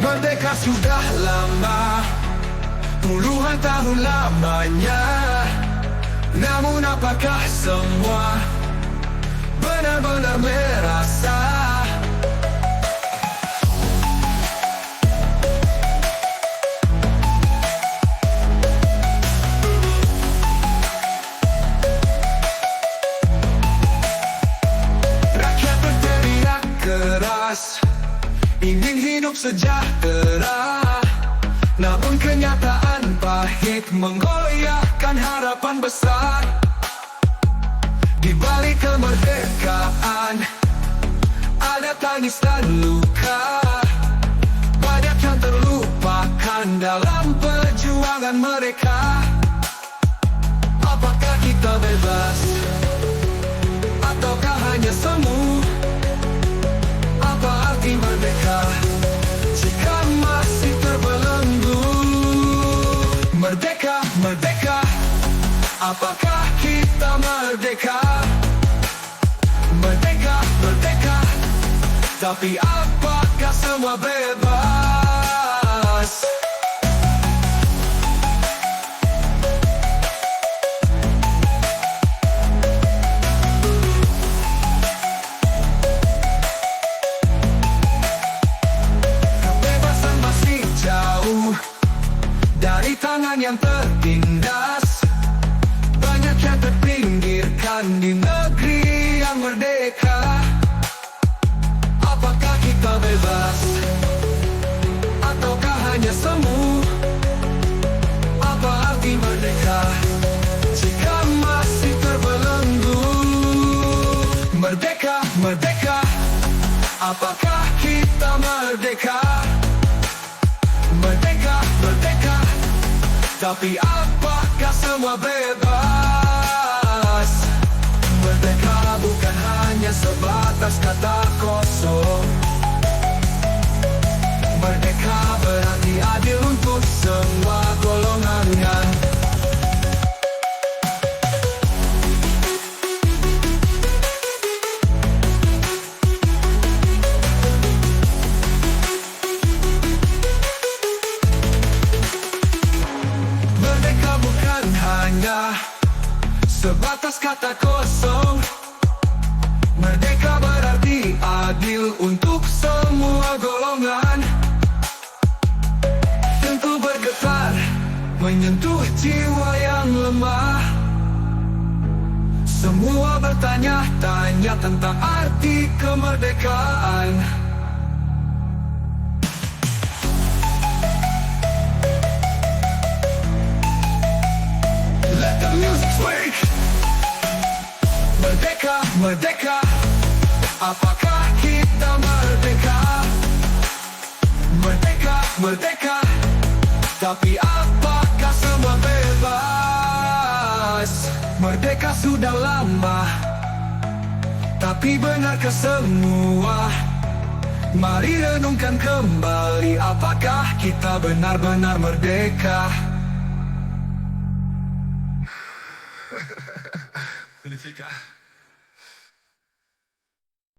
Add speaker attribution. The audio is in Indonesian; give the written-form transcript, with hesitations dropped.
Speaker 1: Merdeka sudah lama, puluhan tahun lamanya. Namun apakah semua benar-benar merasa? Rakyat berteriak keras, ingin hidup sejahtera. Namun kenyataan pahit menggoyahkan harapan besar. Di balik kemerdekaan ada tangis dan luka, banyak yang terlupakan dalam perjuangan mereka. Apakah kita bebas ataukah hanya semu? Apa arti merdeka jika masih terbelenggu? Merdeka, merdeka, apakah kita merdeka? Merdeka, merdeka, tapi apakah semua bebas? Dari tangan yang tertindas, banyak yang terpinggirkan di negeri yang merdeka. Apakah kita bebas ataukah hanya semu? Apa arti merdeka jika masih terbelenggu? Merdeka, merdeka, apakah kita merdeka? Merdeka, merdeka, tapi apakah semua bebas? Merdeka bukan hanya sebatas kata kosong. Merdeka berarti adil untuk semua golongan. Sebatas kata kosong. Merdeka berarti adil untuk semua golongan. Tentu bergetar menyentuh jiwa yang lemah. Semua bertanya-tanya tentang arti kemerdekaan. Let the music speak. Merdeka, merdeka, apakah kita merdeka? Merdeka, merdeka, tapi apakah semua bebas? Merdeka sudah lama, tapi benarkah semua? Mari renungkan kembali, apakah kita benar-benar merdeka? Merdeka.